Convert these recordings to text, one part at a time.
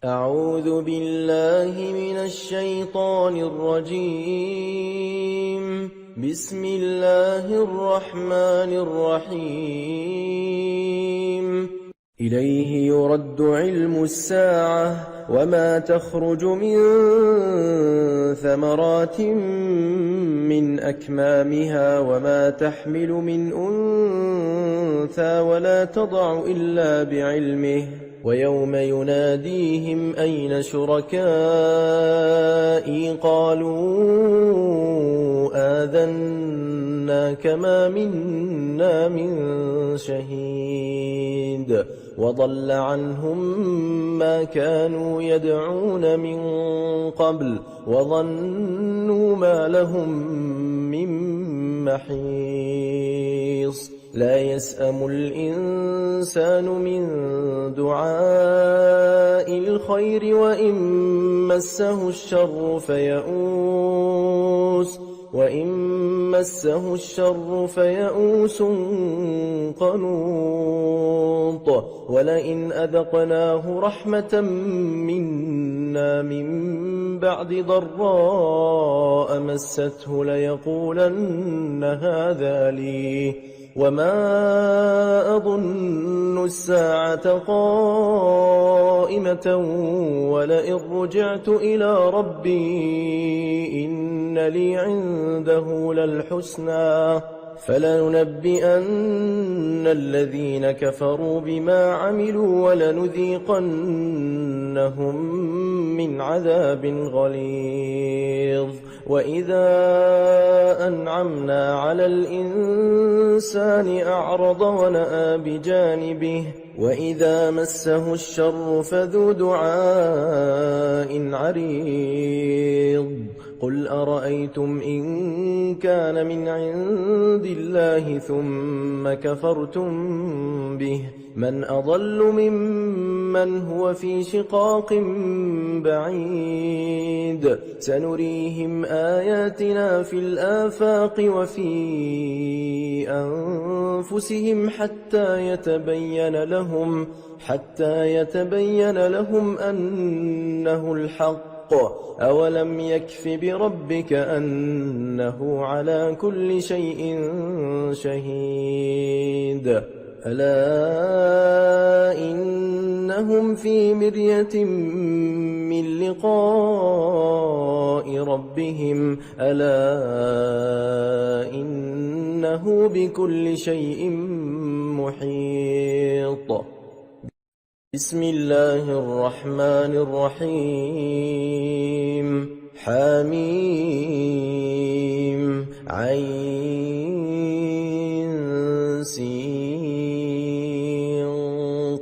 أعوذ بالله من الشيطان الرجيم. بسم الله الرحمن الرحيم. إليه يرد علم الساعة وما تخرج من ثمرات من أكمامها وما تحمل من أنثى ولا تضع إلا بعلمه ويوم يناديهم أين شركائي قالوا آذناك ما منا من شهيد وضل عنهم ما كانوا يدعون من قبل وظنوا ما لهم من محيص لا يسأم الإنسان من دعاء الخير وإن مسه الشر فيئوس قنوط ولئن أذقناه رحمة منا من بعد ضراء مسته ليقولن هذا لي وما أظن الساعة قائمة ولئن رجعت إلى ربي إن لي عنده للحسنى فلننبئن الذين كفروا بما عملوا ولنذيقنهم من عذاب غليظ وإذا أنعمنا على الإنسان أعرض ونأى بجانبه وإذا مسه الشر فذو دعاء عريض قل أرأيتم إن كان من عند الله ثم كفرتم به من أضل ممن هو في شقاق بعيد سنريهم آياتنا في الآفاق وفي أنفسهم حتى يتبين لهم أنه الحق أولم يكف بربك أنه على كل شيء شهيد ألا إنهم في مرية من لقاء ربهم ألا إنه بكل شيء محيط بسم الله الرحمن الرحيم حميم عين سين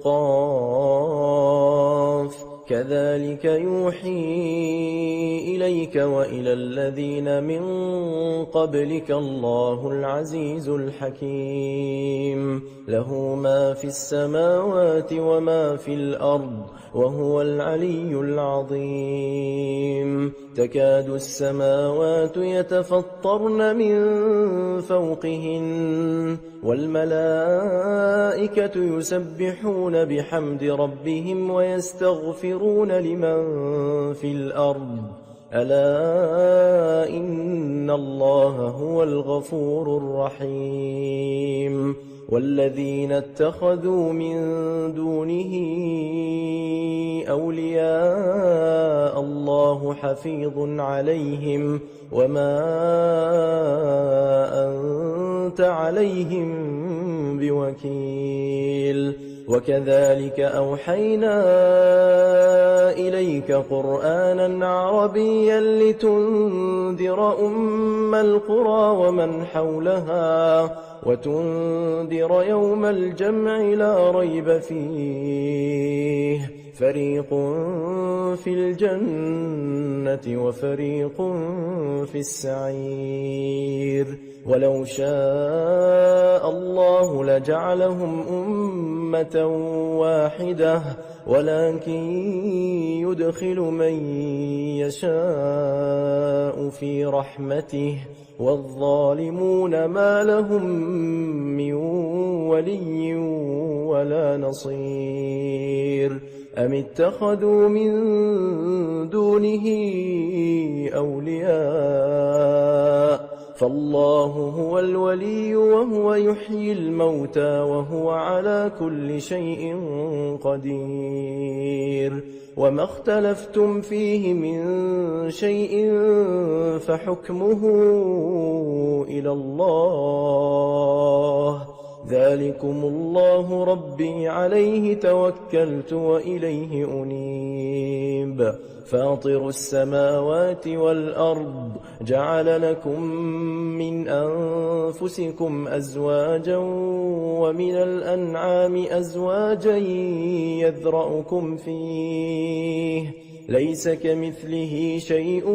قاف كذلك يوحي إليك وإلى الذين من قبلك الله العزيز الحكيم له ما في السماوات وما في الأرض وهو العلي العظيم تكاد السماوات يتفطرن من فوقهن والملائكة يسبحون بحمد ربهم ويستغفرون لمن في الأرض ألا إن الله هو الغفور الرحيم والذين اتخذوا من دونه أولياء الله حفيظ عليهم وما أنت عليهم بوكيل وكذلك أوحينا إليك قرآنا عربيا لتنذر أم القرى ومن حولها وتنذر يوم الجمع لا ريب فيه فريق في الجنة وفريق في السعير ولو شاء الله لجعلهم أمة واحدة ولكن يدخل من يشاء في رحمته والظالمون ما لهم من ولي ولا نصير أم اتخذوا من دونه أولياء فالله هو الولي وهو يحيي الموتى وهو على كل شيء قدير وما اختلفتم فيه من شيء فحكمه إلى الله ذلكم الله ربي عليه توكلت وإليه أنيب فاطر السماوات والأرض جعل لكم من أنفسكم أزواجا ومن الأنعام أزواجا يذرأكم فيه ليس كمثله شيء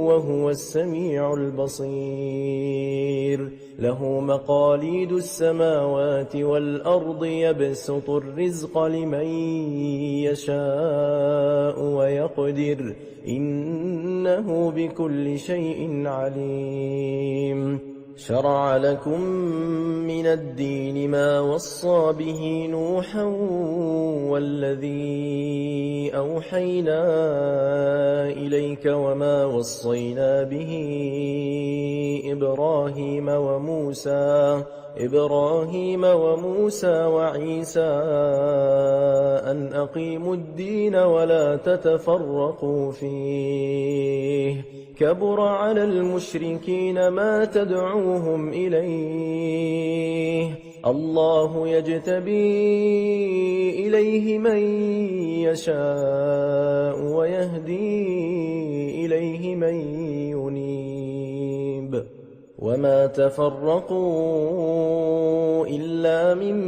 وهو السميع البصير له مقاليد السماوات والأرض يبسط الرزق لمن يشاء ويقدر إنه بكل شيء عليم شرع لكم من الدين ما وصى به نوحا والذي أوحينا إليك وما وصينا به إبراهيم وموسى وعيسى أن أقيموا الدين ولا تتفرقوا فيه كبر على المشركين ما تدعوهم إليه الله يجتبي إليه من يشاء ويهدي إليه من ينيب وما تفرقوا إلا من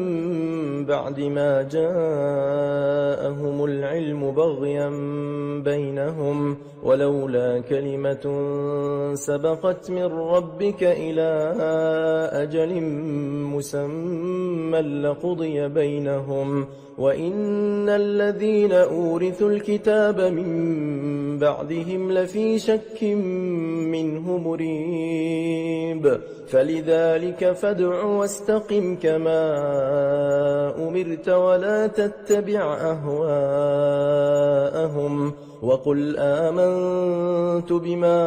بعد ما جاءهم العلم بغيا بينهم ولولا كلمة سبقت من ربك إلى أجل مسمى لقضي بينهم وإن الذين أورثوا الكتاب من بعدهم لفي شك منه مريب فلذلك فادع واستقم كما أمرت ولا تتبع أهواءهم وقل آمنت بما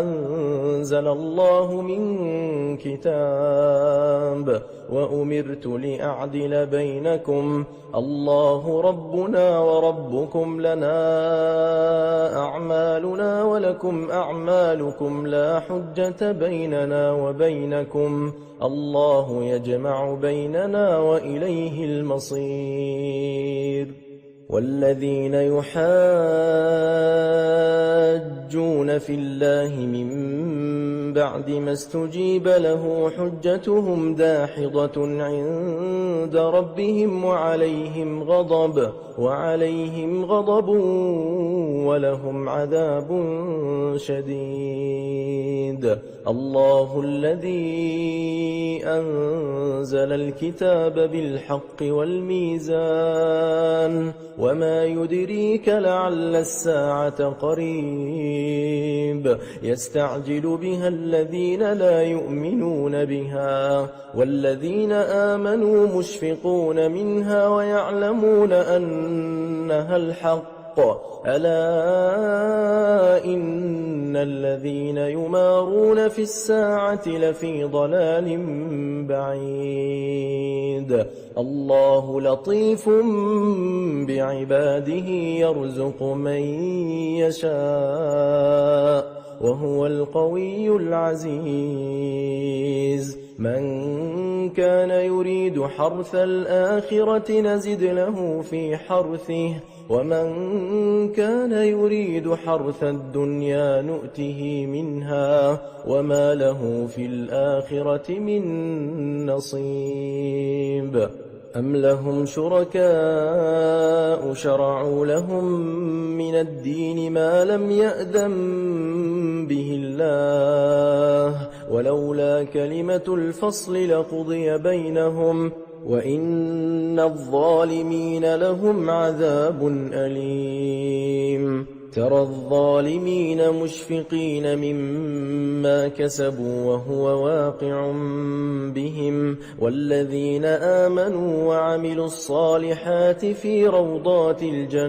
أنزل الله من كتاب وأمرت لأعدل بينكم الله ربنا وربكم لنا أعمالنا ولكم أعمالكم لا حجة بيننا وبينكم الله يجمع بيننا وإليه المصير والذين يحاجون في الله من بعد ما استجيب له حجتهم داحضة عند ربهم وعليهم غضب ولهم عذاب شديد الله الذي أنزل الكتاب بالحق والميزان وما يدريك لعل الساعة قريب يستعجل بها الذين لا يؤمنون بها والذين آمنوا مشفقون منها ويعلمون أنها الحق ألا إن الذين يمارون في الساعة لفي ضلال بعيد الله لطيف بعباده يرزق من يشاء وهو القوي العزيز من كان يريد حرث الآخرة نزد له في حرثه ومن كان يريد حرث الدنيا نؤته منها وما له في الآخرة من نصيب أم لهم شركاء شرعوا لهم من الدين ما لم يأذن به الله ولولا كلمة الفصل لقضي بينهم وإن الظالمين لهم عذاب أليم ترى الظالمين مشفقين مما كسبوا وهو واقع بهم والذين آمنوا وعملوا الصالحات في روضات الجنات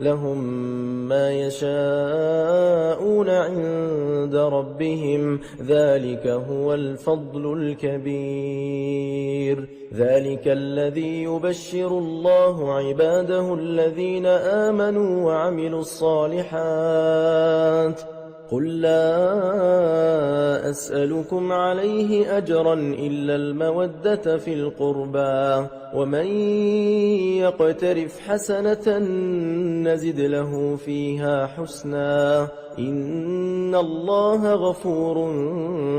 لهم ما يشاءون عند ربهم ذلك هو الفضل الكبير ذلك الذي يبشر الله عباده الذين آمنوا وعملوا الصالحات قل لا أسألكم عليه أجرا إلا المودة في القربى ومن يقترف حسنة نزد له فيها حسنا إن الله غفور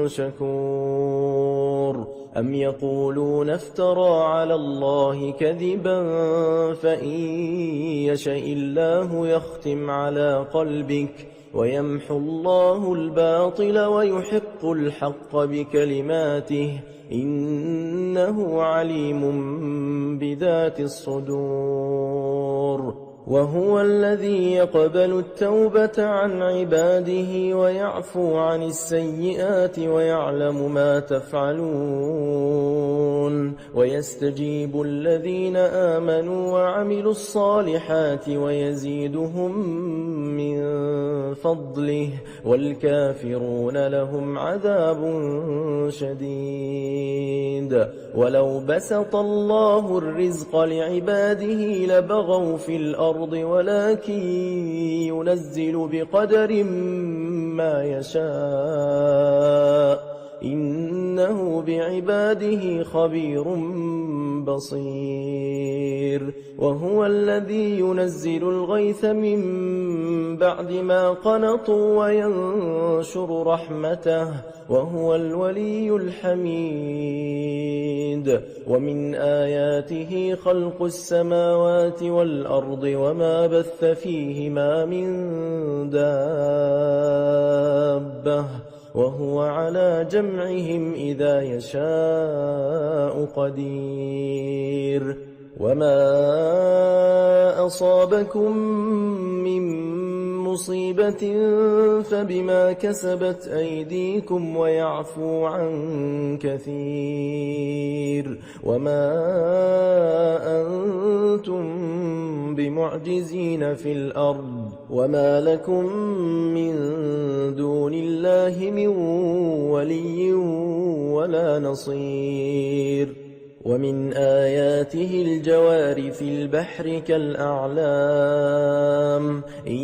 شكور أم يقولون افترى على الله كذبا فإن يشاء الله يختم على قلبك ويمحو الله الباطل ويحق الحق بكلماته إنه عليم بذات الصدور وهو الذي يقبل التوبة عن عباده ويعفو عن السيئات ويعلم ما تفعلون ويستجيب الذين آمنوا وعملوا الصالحات ويزيدهم من فضله والكافرون لهم عذاب شديد ولو بسط الله الرزق لعباده لبغوا في الأرض ولكن ينزل بقدر ما يشاء إنه بعباده خبير بصير وهو الذي ينزل الغيث من بعد ما قنطوا وينشر رحمته وهو الولي الحميد ومن آياته خلق السماوات والأرض وما بث فيهما من دابة وهو على جمعهم إذا يشاء قدير وما أصابكم من مصيبة فبما كسبت أيديكم ويعفو عن كثير وما أنتم بمعجزين في الأرض وما لكم من دون الله من ولي ولا نصير ومن آياته الجوار في البحر كالأعلام إن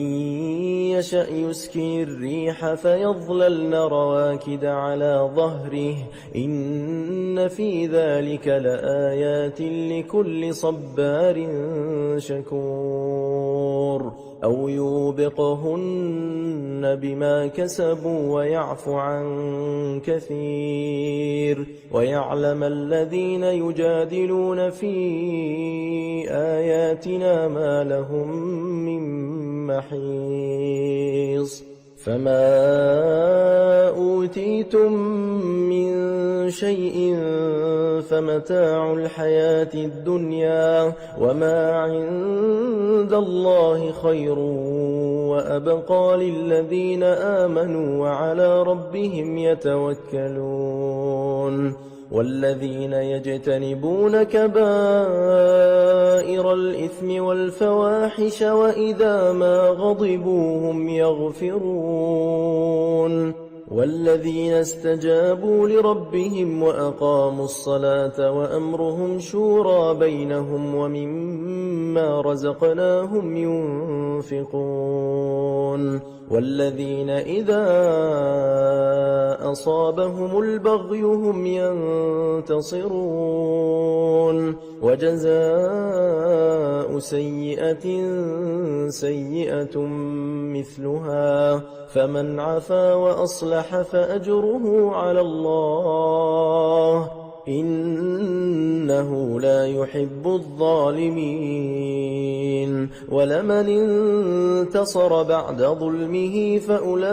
يشأ يسكن الريح فيظللن رواكد على ظهره إن في ذلك لآيات لكل صبار شكور أو يوبقهن بما كسبوا ويعفو عن كثير ويعلم الذين يجادلون في آياتنا ما لهم من محيص فما أوتيتم من شيء فمتاع الحياة الدنيا وما عند الله خير وأبقى للذين آمنوا وعلى ربهم يتوكلون والذين يجتنبون كبائر الإثم والفواحش وإذا ما غضبوا هم يغفرون والذين استجابوا لربهم وأقاموا الصلاة وأمرهم شورى بينهم ومما رزقناهم ينفقون والذين إذا أصابهم البغي هم ينتصرون وجزاء سيئة سيئة مثلها فمن عفا وأصلح فأجره على الله إنه لا يحب الظالمين ولمن انتصر بعد ظلمه فأولئك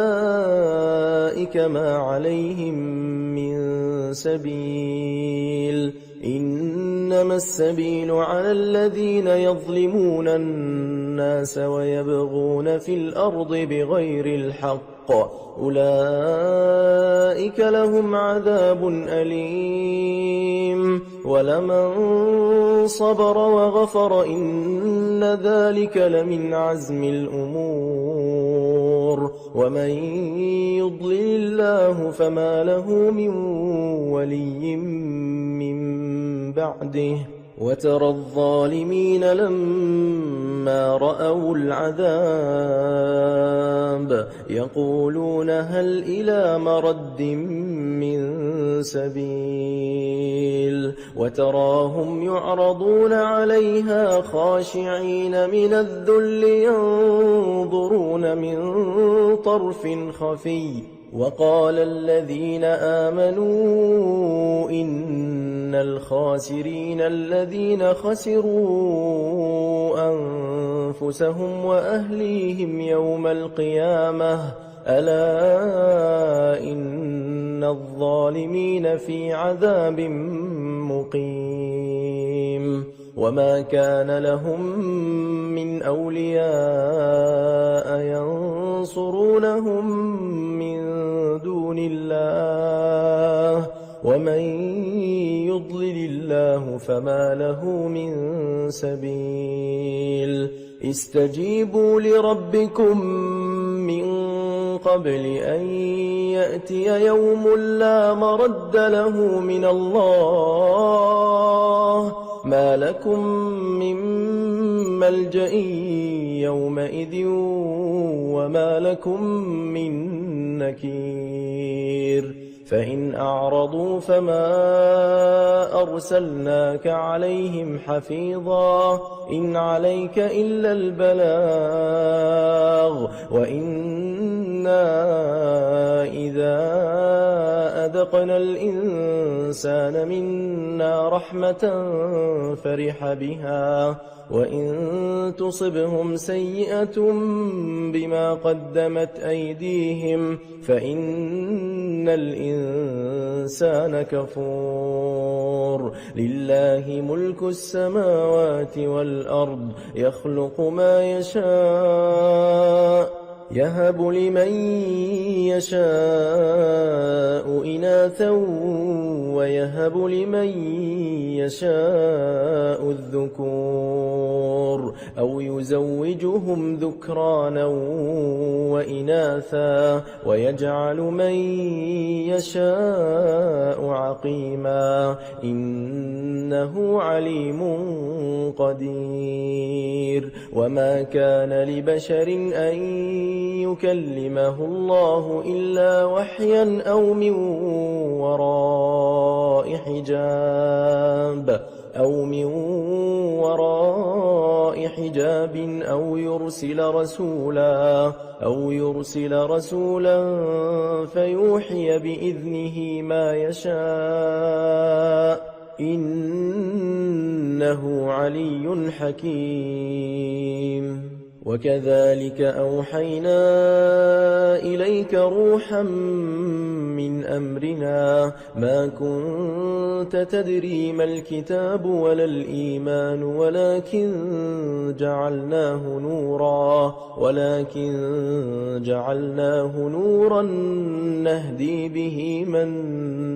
ما عليهم من سبيل إنما السبيل على الذين يظلمون الناس الناس ويبغون في الأرض بغير الحق أولئك لهم عذاب أليم ولمن صبر وغفر إن ذلك لمن عزم الأمور ومن يضلل الله فما له من ولي من بعده وترى الظالمين لما رأوا العذاب يقولون هل إلى مرد من سبيل وتراهم يعرضون عليها خاشعين من الذل ينظرون من طرف خفي وقال الذين آمنوا إن الخاسرين الذين خسروا أنفسهم وأهليهم يوم القيامة ألا إن الظالمين في عذاب مقيم وما كان لهم من أولياء ينصرونهم من دون الله ومن يضلل الله فما له من سبيل استجيبوا لربكم من قبل أن يأتي يوم لا مرد له من الله ما لكم من ملجأ يومئذ وما لكم من نكير فإن أعرضوا فما أرسلناك عليهم حفيظا إن عليك إلا البلاغ وإنا إذا أذقنا الإنسان منا رحمة فرح بها وإن تصبهم سيئة بما قدمت أيديهم فإن الإنسان كفور لله ملك السماوات والأرض يخلق ما يشاء يهب لمن يشاء إناثا ويهب لمن يشاء الذكور أو يزوجهم ذكرانا وإناثا ويجعل من يشاء عقيما إنه عليم قدير وما كان لبشر أن يكلمه الله إلا وحيا أو من وراء حجاب أو يرسل رسولا فيوحي بإذنه ما يشاء إنه علي حكيم وكذلك أوحينا إليك روحا من أمرنا ما كنت تدري ما الكتاب ولا الإيمان ولكن جعلناه نورا نهدي به من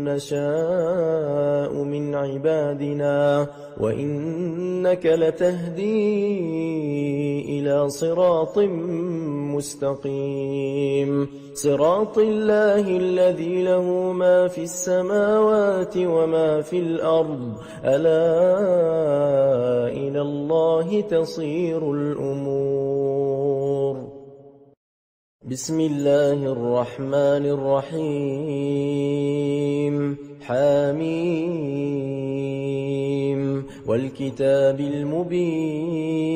نشاء من عبادنا وإنك لتهدي إلى صراط مستقيم صراط الله الذي له ما في السماوات وما في الأرض ألا إلى الله تصير الأمور بسم الله الرحمن الرحيم حميم والكتاب المبين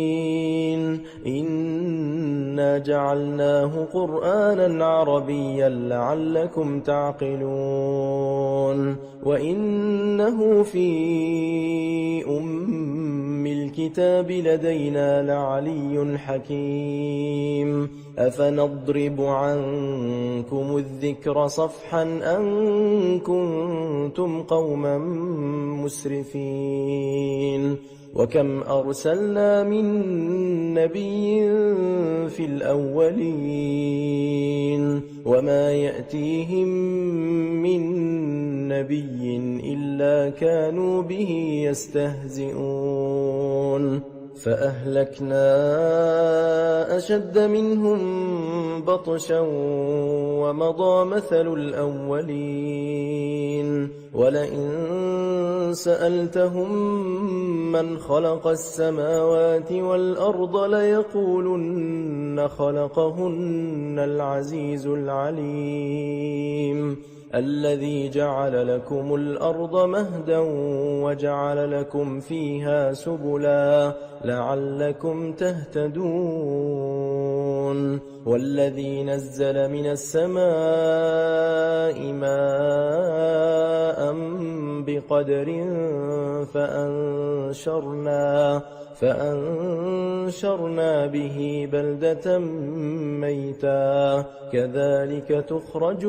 إنا جعلناه قرآنا عربيا لعلكم تعقلون وإنه في أم الكتاب لدينا لعلي حكيم أفنضرب عنكم الذكر صفحا أن كنتم قوما مسرفين وكم أرسلنا من نبي في الأولين وما يأتيهم من نبي إلا كانوا به يستهزئون فأهلكنا أشد منهم بطشا ومضى مثل الأولين ولئن سألتهم من خلق السماوات والأرض ليقولن خلقهن العزيز العليم الذي جعل لكم الأرض مهدا وجعل لكم فيها سبلا لعلكم تهتدون والذي نزل من السماء ماء بقدر فأنشرنا به بلدة ميتا كذلك تخرجون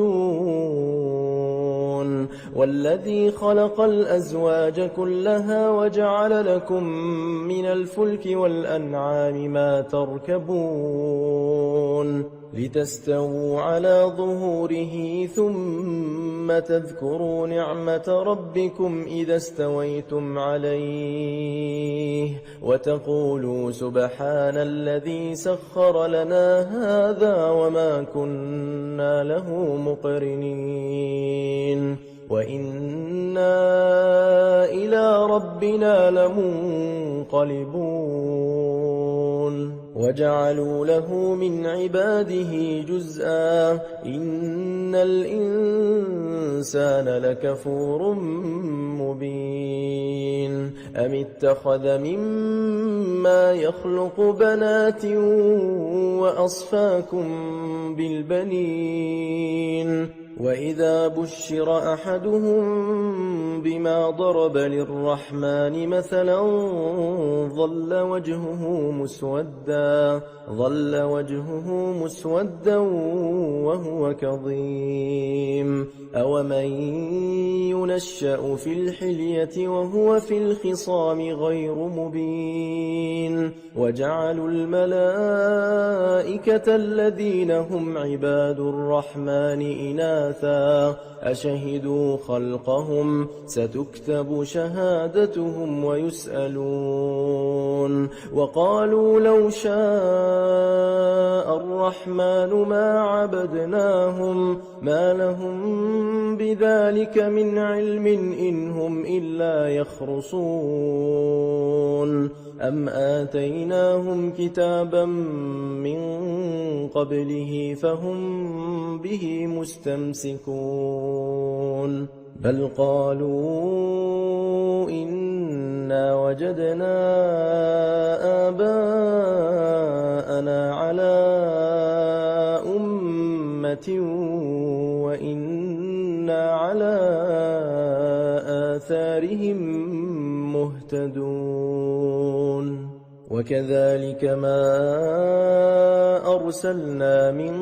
والذي خلق الأزواج كلها وجعل لكم من الفلك والأنعام ما تركبون لتستووا على ظهوره ثم تذكروا نعمة ربكم إذا استويتم عليه وتقولوا سبحان الذي سخر لنا هذا وما كنا له مقرنين وإنا إلى ربنا لمنقلبون وجعلوا له من عباده جزءا إن الإنسان لكفور مبين أم اتخذ مما يخلق بنات وأصفاكم بالبنين وإذا بشر أحدهم بما ضرب للرحمن مثلا ظل وجهه مسودا وهو كظيم أومن ينشأ في الحلية وهو في الخصام غير مبين وجعلوا الملائكة الذين هم عباد الرحمن إناثا أشهدوا خلقهم ستكتب شهادتهم ويسألون وقالوا لو شاء الرحمن ما عبدناهم ما لهم بذلك من علم إن هم إلا يخرصون أم آتيناهم كتابا من قبله فهم به مستمسكون بل قالوا إنا وجدنا آباءنا على أمة وإنا على آثارهم مهتدون وكذلك ما أرسلنا من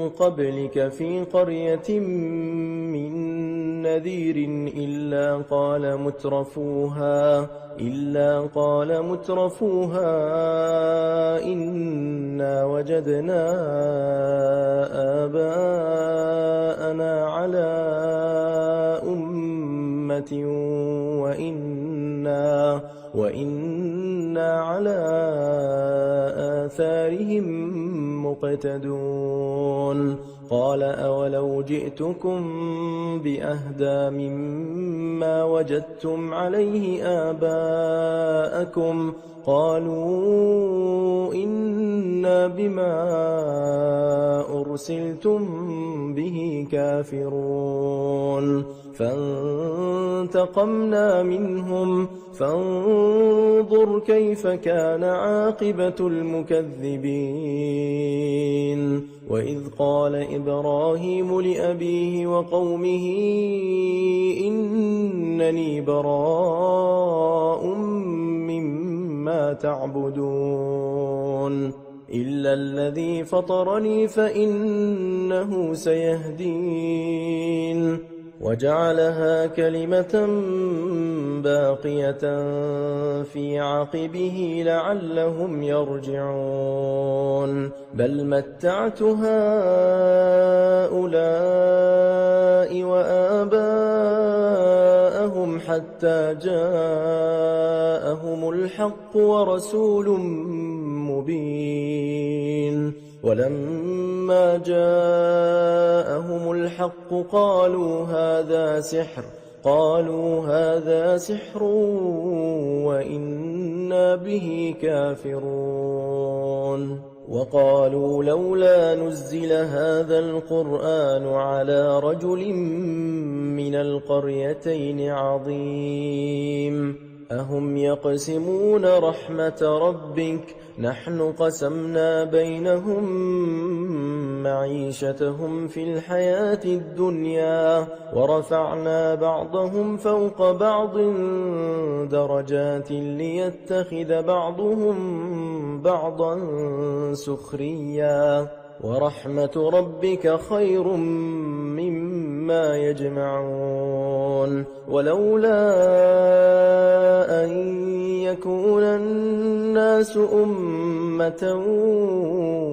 قبلك في قرية من نذير إلا قال مترفوها إنا وجدنا آباءنا على أمة وإنا على آثارهم مقتدون قال أولو جئتكم بأهدى مما وجدتم عليه آباءكم قالوا إنا بما أرسلتم به كافرون فانتقمنا منهم فانظر كيف كان عاقبة المكذبين وإذ قال إبراهيم لأبيه وقومه إنني براء مما تعبدون إلا الذي فطرني فإنه سيهدين وجعلها كلمة باقية في عقبه لعلهم يرجعون بل متعت هؤلاء وآباءهم حتى جاءهم الحق ورسول مبين ولما جاءهم الحق قالوا هذا سحر وإنا به كافرون وقالوا لولا نزل هذا القرآن على رجل من القريتين عظيم أهم يقسمون رحمة ربك نحن قسمنا بينهم معيشتهم في الحياة الدنيا ورفعنا بعضهم فوق بعض درجات ليتخذ بعضهم بعضا سخريا ورحمة ربك خير مما يجمعون ولولا أن يكون الناس أمة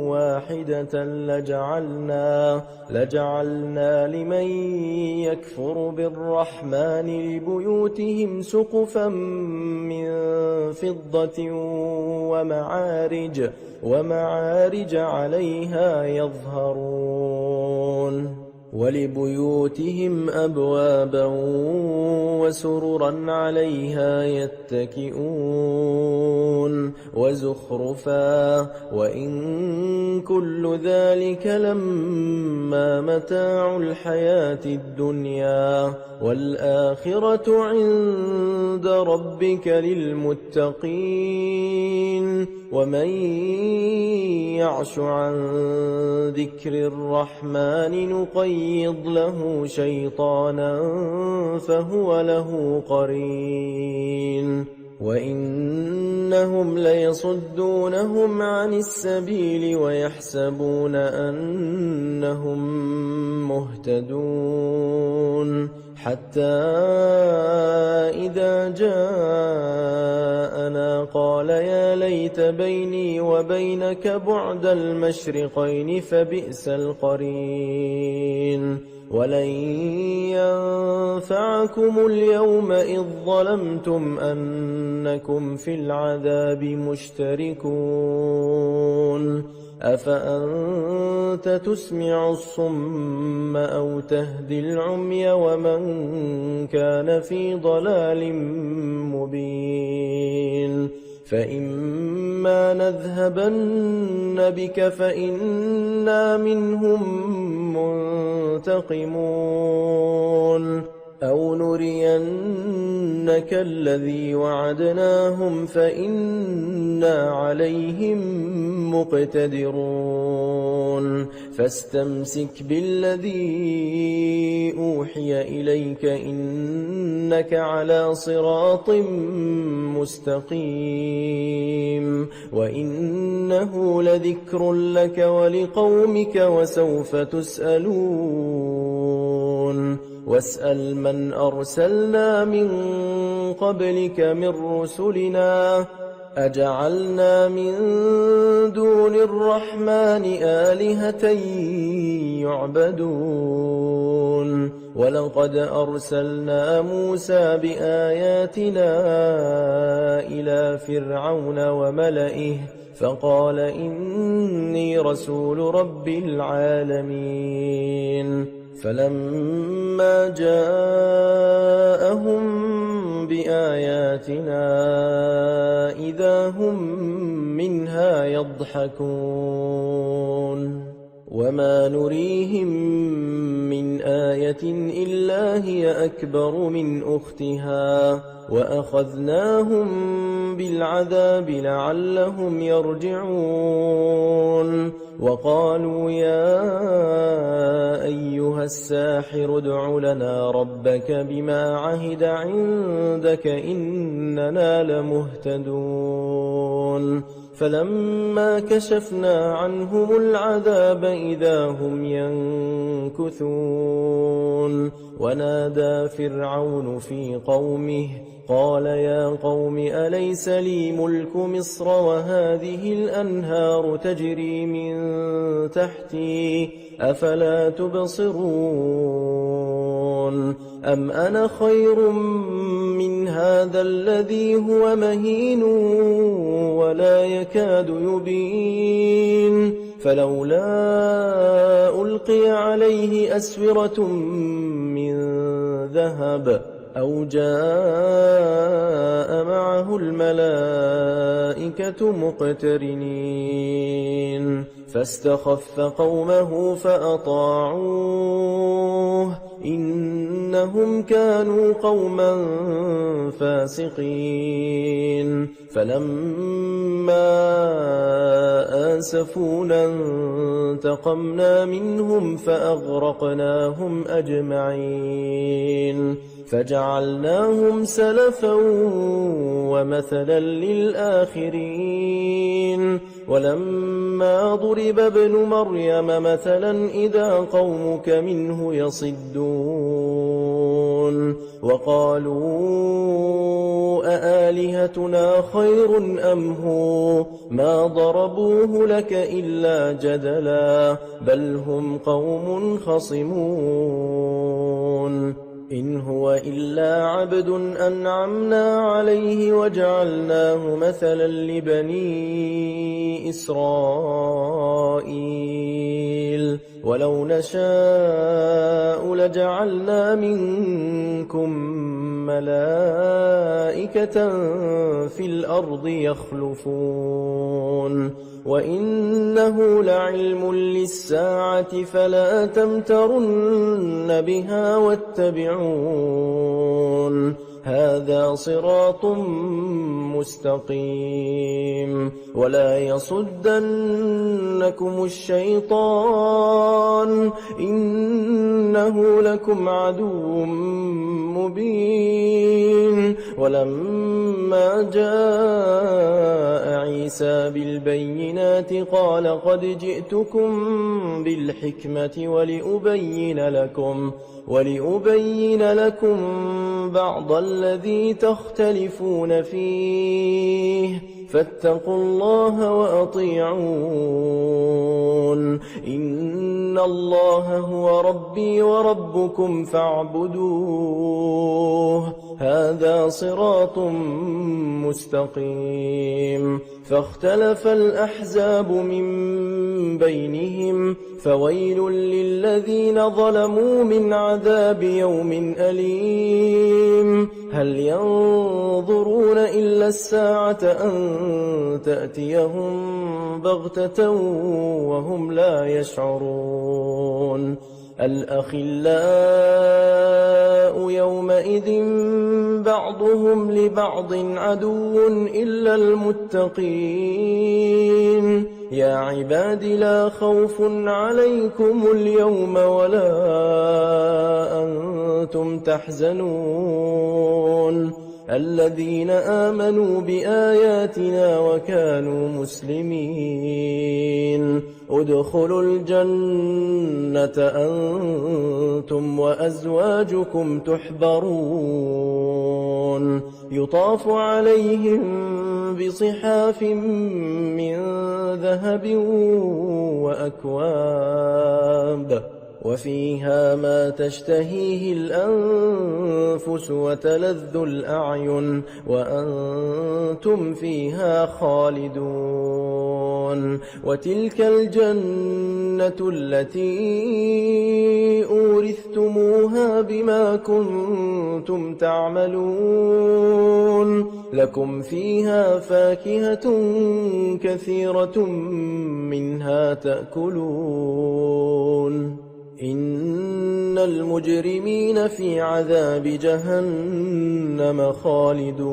واحدة لجعلنا لمن يكفر بالرحمن لبيوتهم سقفا من فضة ومعارج عليها يظهرون ولبيوتهم أبوابا وسررا عليها يتكئون وزخرفا وإن كل ذلك لما متاع الحياة الدنيا والآخرة عند ربك للمتقين ومن يعش عن ذكر الرحمن نقيض له شيطانا فهو له قرين وإنهم ليصدونهم عن السبيل ويحسبون أنهم مهتدون حتى إذا جاءنا قال يا ليت بيني وبينك بعد المشرقين فبئس القرين ولن ينفعكم اليوم إذ ظلمتم أنكم في العذاب مشتركون أفأنت تسمع الصم أو تهدي العمي ومن كان في ضلال مبين فإما نذهبن بك فإنا منهم منتقمون أو نرينك الذي وعدناهم فإنا عليهم مقتدرون فاستمسك بالذي أوحي إليك إنك على صراط مستقيم وإنه لذكر لك ولقومك وسوف تسألون واسأل من أرسلنا من قبلك من رسلنا أجعلنا من دون الرحمن آلهة يعبدون ولقد أرسلنا موسى بآياتنا إلى فرعون وملئه فقال إني رسول رب العالمين فلما جاءهم بآياتنا إذا هم منها يضحكون وما نريهم من آية إلا هي أكبر من أختها وأخذناهم بالعذاب لعلهم يرجعون وقالوا يا أيها الساحر ادع لنا ربك بما عهد عندك إننا لمهتدون فلما كشفنا عنهم العذاب إذا هم ينكثون ونادى فرعون في قومه قال يا قوم أليس لي ملك مصر وهذه الأنهار تجري من تحتي أفلا تبصرون أم أنا خير من هذا الذي هو مهين ولا يكاد يبين فلولا ألقي عليه أسورة من ذهب أو جاء معه الملائكة مقترنين فاستخف قومه فأطاعوه إنهم كانوا قوما فاسقين فلما آسفونا انتقمنا منهم فأغرقناهم أجمعين فجعلناهم سلفا ومثلا للآخرين ولما ضرب ابن مريم مثلا إذا قومك منه يصدون وقالوا أآلهتنا خير أم هو ما ضربوه لك إلا جدلا بل هم قوم خصمون إن هو إلا عبد أنعمنا عليه وجعلناه مثلا لبني إسرائيل ولو نشاء لجعلنا منكم ملائكة في الأرض يخلفون وإنه لعلم للساعة فلا تمترن بها واتبعون هذا صراط مستقيم ولا يصدنكم الشيطان إنه لكم عدو مبين ولما جاء عيسى بالبينات قال قد جئتكم بالحكمة ولأبين لكم بعض الذي تختلفون فيه فاتقوا الله وأطيعون إن الله هو ربي وربكم فاعبدوه هذا صراط مستقيم فاختلف الأحزاب من بينهم فويل للذين ظلموا من عذاب يوم أليم هل ينظرون إلا الساعة أن تأتيهم بغتة وهم لا يشعرون الأخلاء يومئذ بعضهم لبعض عدو إلا المتقين يا عباد لا خوف عليكم اليوم ولا أنتم تحزنون الذين آمنوا بآياتنا وكانوا مسلمين ادخلوا الجنة أنتم وأزواجكم تحبرون يطاف عليهم بصحاف من ذهب وأكواب وفيها ما تشتهيه الأنفس وتلذ الأعين وأنتم فيها خالدون وتلك الجنة التي أورثتموها بما كنتم تعملون لكم فيها فاكهة كثيرة منها تأكلون إن المجرمين في عذاب جهنم خالدون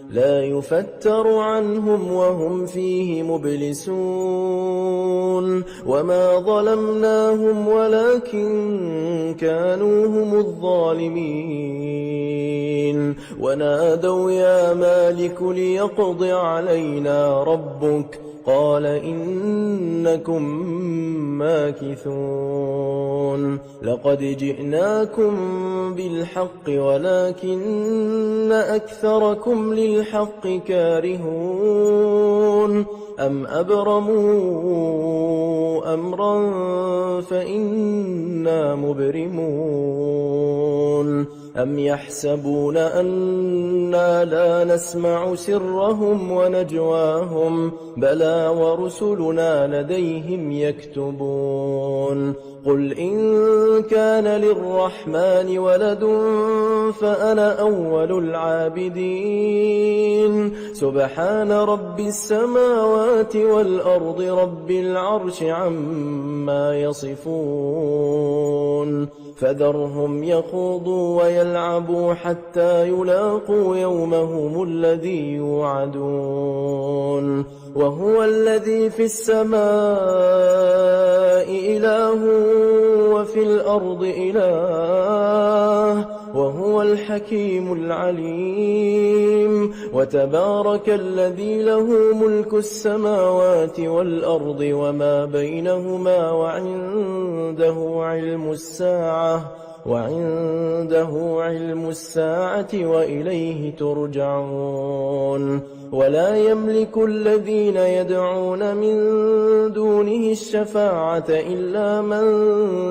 لا يفتر عنهم وهم فيه مبلسون وما ظلمناهم ولكن كانوا هم الظالمين ونادوا يا مالك ليقض علينا ربك قال إنكم ماكثون لقد جئناكم بالحق ولكن أكثركم للحق كارهون أم أبرموا أمرا فإنا مبرمون أم يحسبون أنا لا نسمع سرهم ونجواهم بلى ورسلنا لديهم يكتبون قل إن كان للرحمن ولد فأنا أول العابدين سبحان رب السماوات والأرض رب العرش عما يصفون فذرهم يخوضوا ويلعبوا حتى يلاقوا يومهم الذي يوعدون وهو الذي في السماء إله وفي الأرض إله وهو الحكيم العليم وتبارك الذي له ملك السماوات والأرض وما بينهما وعنده علم الساعة وإليه ترجعون ولا يملك الذين يدعون من دونه الشفاعة إلا من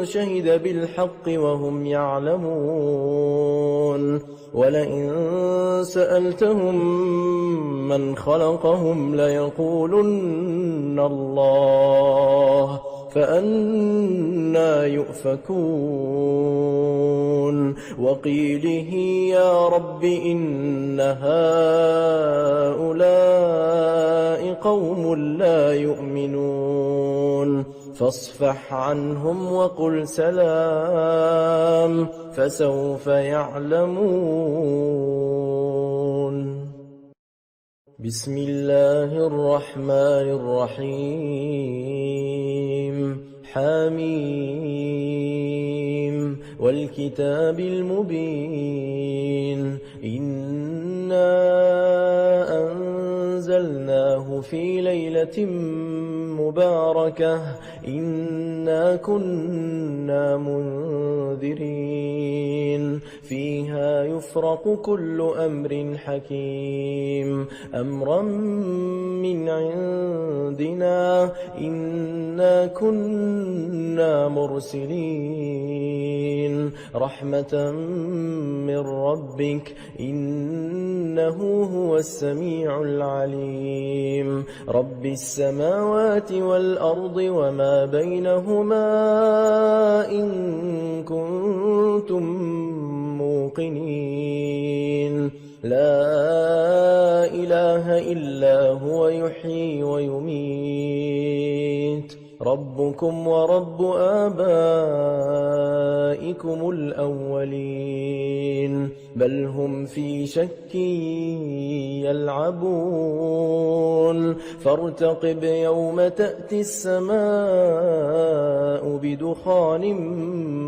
شهد بالحق وهم يعلمون ولئن سألتهم من خلقهم ليقولن الله فأنا يؤفكون وقيله يا رب إن هؤلاء قوم لا يؤمنون فاصفح عنهم وقل سلام فسوف يعلمون بسم الله الرحمن الرحيم حميم والكتاب المبين إنا أنزلناه في ليلة مباركة إنا كنا منذرين فيها يفرق كل أمر حكيم أمرا من عندنا إنا كنا مرسلين رحمة من ربك إنه هو السميع العليم رب السماوات والأرض وما بينهما إن كنتم موقنين لا إله إلا هو يحيي ويميت ربكم ورب آبائكم الأولين بل هم في شك يلعبون فارتقب يوم تأتي السماء بدخان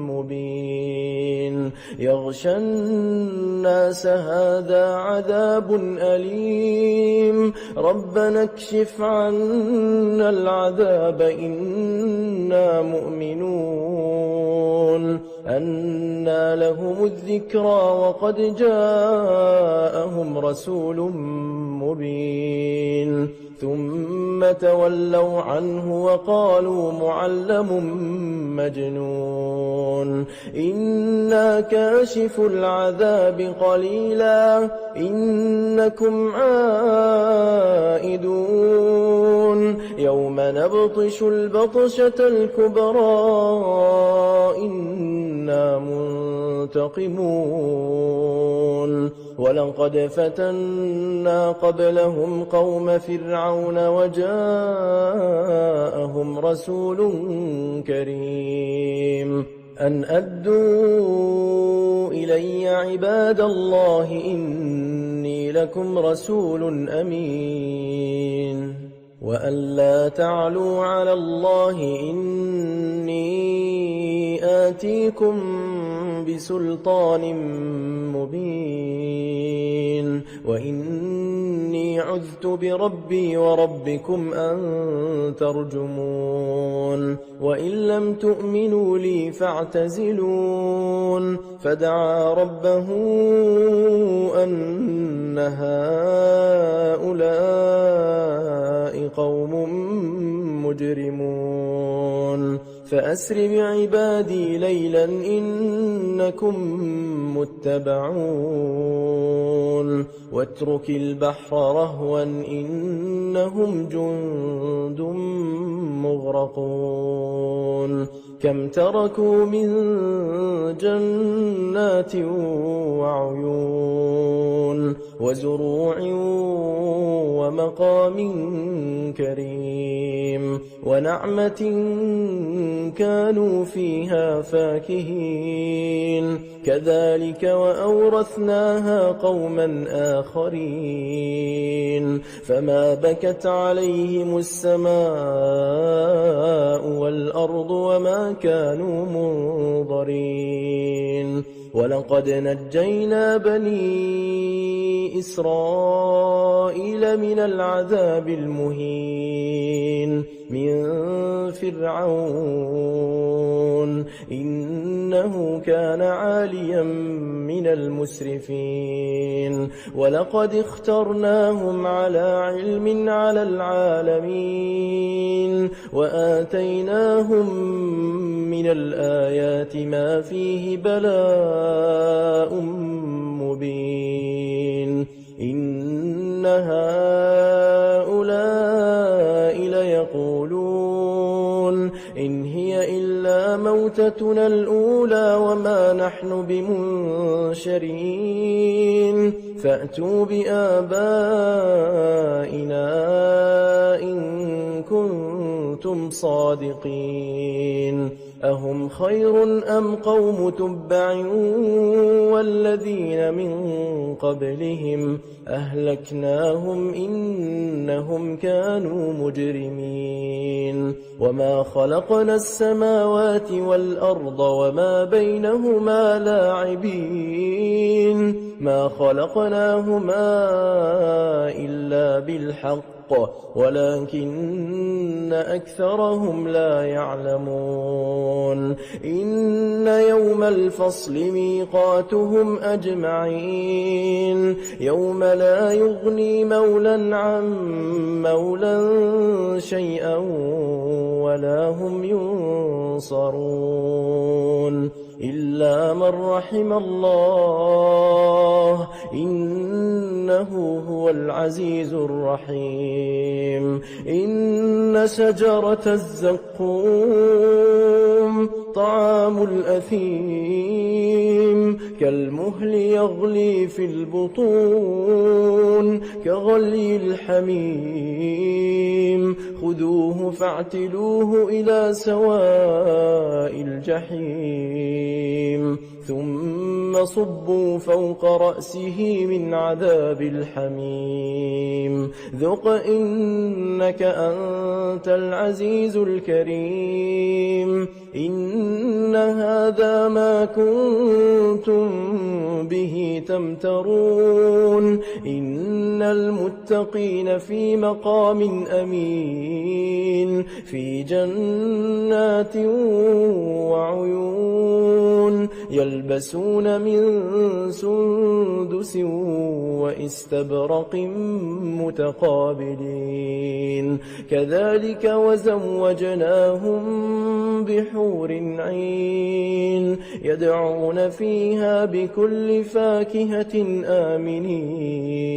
مبين يغشى الناس هذا عذاب أليم ربنا اكشف عنا العذاب إنا مؤمنون أنى لهم الذكرى وقد جاءهم رسول مبين ثم تولوا عنه وقالوا معلم مجنون إنا كاشف العذاب قليلا إنكم عائدون يوم نبطش البطشة الكبرى إنا منتقمون ولقد فتنا قبلهم قوم فرعون وجاءهم رسول كريم أن أدوا إلي عباد الله إني إني لكم رسول أمين وأن لا تعلوا على الله إني آتيكم بسلطان مبين وإني عذت بربي وربكم أن ترجمون وإن لم تؤمنوا لي فاعتزلون فدعا ربه أن هؤلاء قوم مجرمون فأسر بعبادي ليلا إنكم متبعون واترك البحر رهوا إنهم جند مغرقون كم تركوا من جنات وعيون وزروع ومقام كريم ونعمة كانوا فيها فاكهين كذلك وأورثناها قوما آخرين فما بكت عليهم السماء والأرض وما كانوا منظرين ولقد نجينا بني إسرائيل من العذاب المهين من فرعون إنه كان عاليا من المسرفين ولقد اخترناهم على علم على العالمين وآتيناهم من الآيات ما فيه بلاء مبين إن هؤلاء ليقولون إن هي إلا موتتنا الأولى وما نحن بمنشرين فأتوا بآبائنا إن كنتم صادقين أهم خير أم قوم تبع والذين من قبلهم أهلكناهم إنهم كانوا مجرمين وما خلقنا السماوات والأرض وما بينهما لاعبين ما خلقناهما إلا بالحق ولكن أكثرهم لا يعلمون إن يوم الفصل ميقاتهم أجمعين يوم لا يغني مولى عن مولى شيئا ولا هم ينصرون إلا من رحم الله إنه هو العزيز الرحيم إن شجرة الزقوم طعام الأثيم كالمهل يغلي في البطون كغلي الحميم خذوه فاعتلوه إلى سواء الجحيم ثم صبوا فوق رأسه من عذاب الحميم ذق إنك أنت العزيز الكريم إن هذا ما كنتم به تمترون إن المتقين في مقام أمين في جنات وعيون يلبسون من سندس وإستبرق متقابلين كذلك وزوجناهم بحور عين يدعون فيها بكل فاكهة آمنين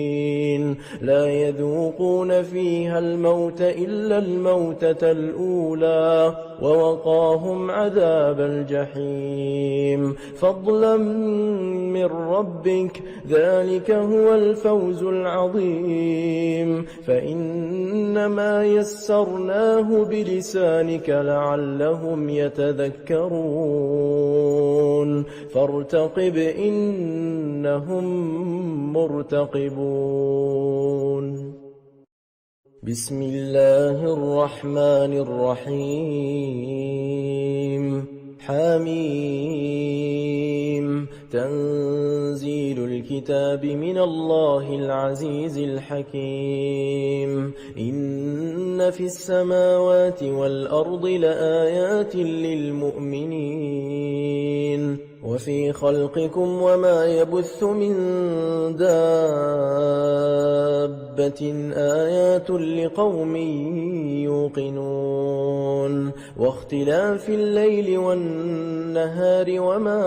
لا يذوقون فيها الموت إلا الموتة الأولى ووقاهم عذاب الجحيم فضلا من ربك ذلك هو الفوز العظيم فإنما يسرناه بلسانك لعلهم يتذكرون فارتقب إنهم مرتقبون بسم الله الرحمن الرحيم حميم تنزيل الكتاب من الله العزيز الحكيم إن في السماوات والأرض لآيات للمؤمنين وفي خلقكم وما يبث من دابة آيات لقوم يوقنون واختلاف الليل والنهار وما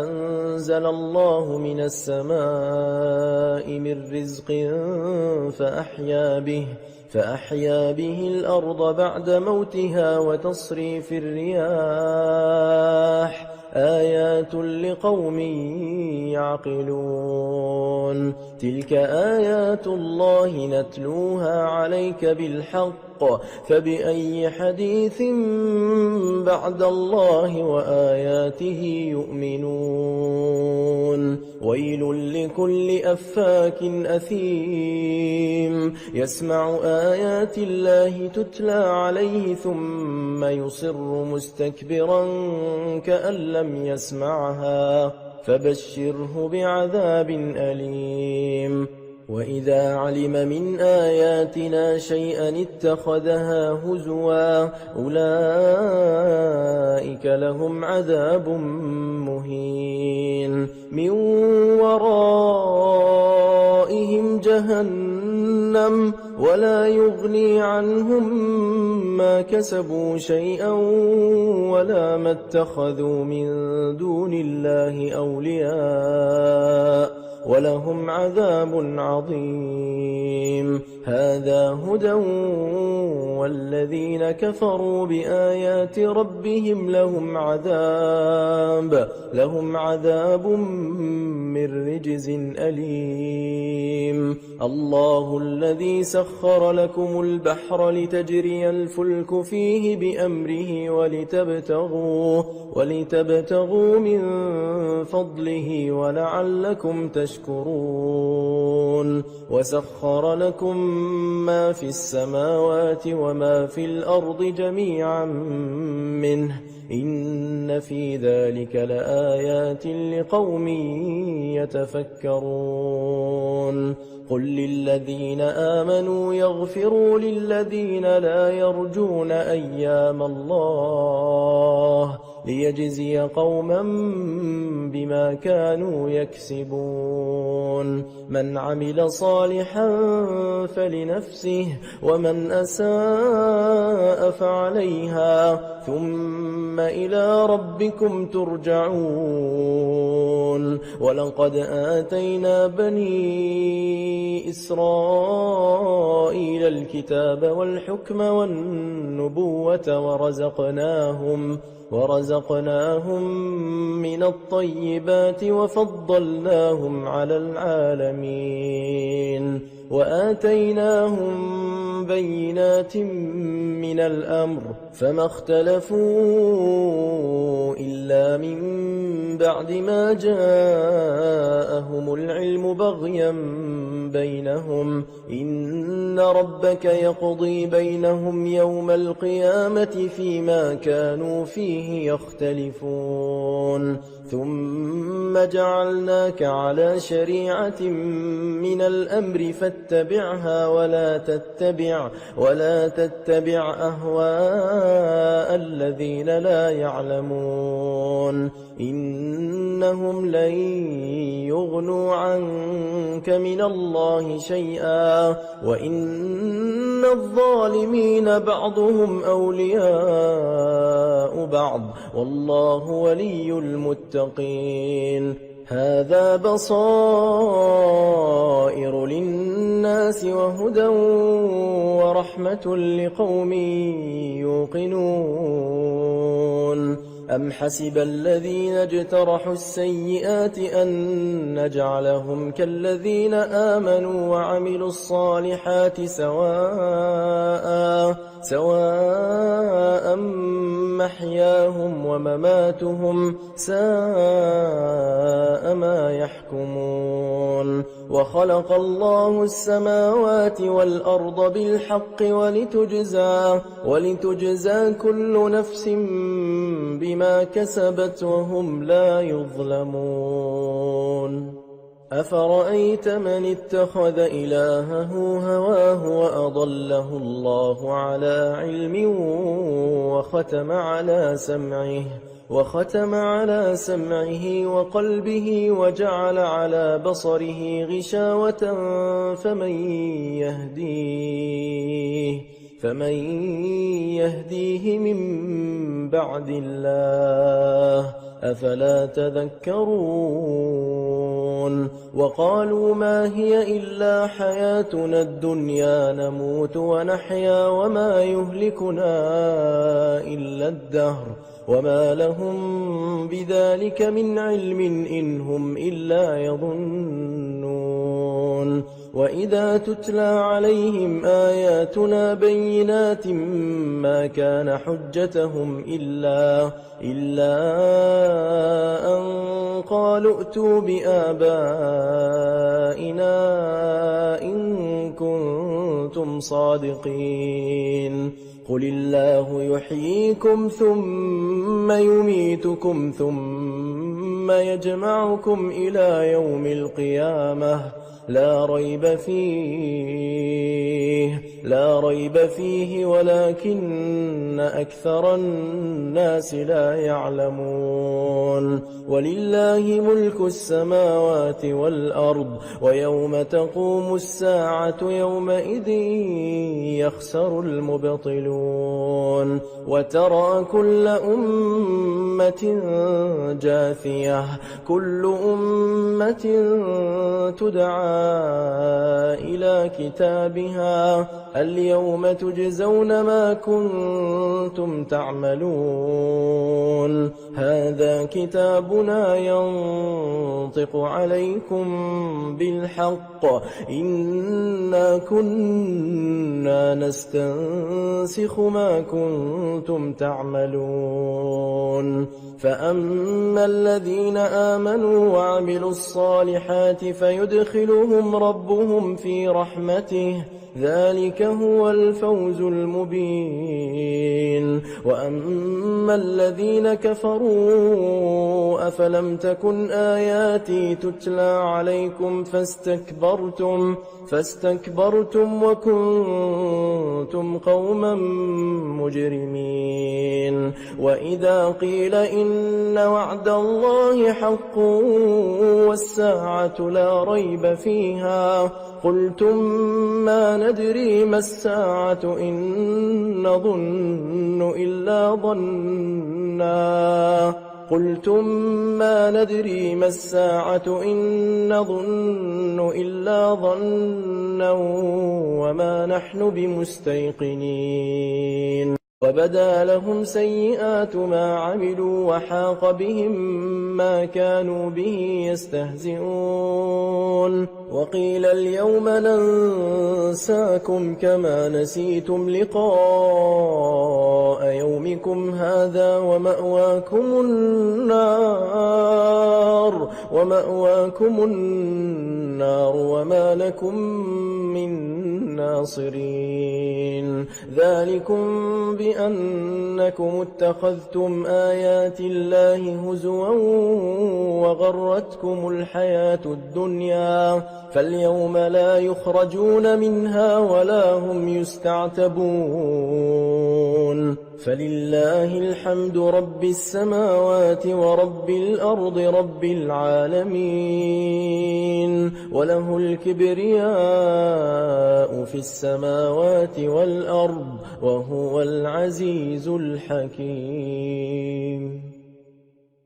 أنزل الله من السماء من رزق فأحيا به الأرض بعد موتها وتصريف الرياح آيات لقوم يعقلون تلك آيات الله نتلوها عليك بالحق فبأي حديث بعد الله وآياته يؤمنون ويل لكل أفاك أثيم يسمع آيات الله تتلى عليه ثم يصر مستكبرا كأن لم يسمعها فبشره بعذاب أليم وإذا علم من آياتنا شيئا اتخذها هزوا أولئك لهم عذاب مهين من ورائهم جهنم ولا يغني عنهم ما كسبوا شيئا ولا ما اتخذوا من دون الله أولياء ولهم عذاب عظيم هذا هدى والذين كفروا بآيات ربهم لهم عذاب من رجز أليم الله الذي سخر لكم البحر لتجري الفلك فيه بأمره ولتبتغوا من فضله ولعلكم تشكرون وسخر لكم ما في السماوات وما في الأرض جميعا منه إن في ذلك لآيات لقوم يتفكرون قل للذين آمنوا يغفروا للذين لا يرجون أيام الله ليجزي قوما بما كانوا يكسبون من عمل صالحا فلنفسه ومن أساء فعليها ثم إلى ربكم ترجعون ولقد آتينا بني إسرائيل الكتاب والحكم والنبوة ورزقناهم من الطيبات وفضلناهم على العالمين وآتيناهم بينات من الأمر فما اختلفوا إلا من بعد ما جاءهم العلم بغيا بينهم إن ربك يقضي بينهم يوم القيامة فيما كانوا فيه يختلفون ثم جعلناك على شريعة من الأمر فاتبعها ولا تتبع أهواء الذين لا يعلمون إنهم لن يغنوا عنك من الله شيئا وإن الظالمين بعضهم أولياء بعض والله ولي المتقين هذا بصائر للناس وهدى ورحمة لقوم يوقنون أم حسب الذين اجترحوا السيئات أن نجعلهم كالذين آمنوا وعملوا الصالحات سواء محياهم ومماتهم ساء ما يحكمون وخلق الله السماوات والأرض بالحق ولتجزى كل نفس بما كسبت وهم لا يظلمون أفرأيت من اتخذ إلهه هواه وأضله الله على علم وختم على سمعه وقلبه وجعل على بصره غشاوة فمن يهديه من بعد الله أفلا تذكرون وقالوا ما هي إلا حياتنا الدنيا نموت ونحيا وما يهلكنا إلا الدهر وما لهم بذلك من علم إن هم إلا يظنون وإذا تتلى عليهم آياتنا بينات ما كان حجتهم إلا أن قالوا ائتوا بآبائنا إن كنتم صادقين قل الله يحييكم ثم يميتكم ثم يجمعكم إلى يوم القيامة لا ريب فيه ولكن أكثر الناس لا يعلمون ولله ملك السماوات والأرض ويوم تقوم الساعة يومئذ يخسر المبطلون وترى كل أمة جاثية كل أمة تدعى إلى كتابها اليوم تجزون ما كنتم تعملون هذا كتابنا ينطق عليكم بالحق إنا كنا نستنسخ ما كنتم تعملون فأما الذين آمنوا وعملوا الصالحات فيدخلهم ربهم في رحمته ذلك هو الفوز المبين وأما الذين كفروا أفلم تكن آياتي تتلى عليكم فاستكبرتم وكنتم قوما مجرمين وإذا قيل إن وعد الله حق والساعة لا ريب فيها قلتم ما ندري ما الساعة إن نظن إلا ظنا وما نحن بمستيقنين وبدا لهم سيئات ما عملوا وحاق بهم ما كانوا به يستهزئون وقيل اليوم ننساكم كما نسيتم لقاء يومكم هذا ومأواكم النار وما لكم من ناصرين ذلكم بأنكم اتخذتم آيات الله هزوا وغرتكم الحياة الدنيا فاليوم لا يخرجون منها ولا هم يستعتبون فلله الحمد رب السماوات ورب الأرض رب العالمين وله الكبرياء في السماوات والأرض وهو العزيز الحكيم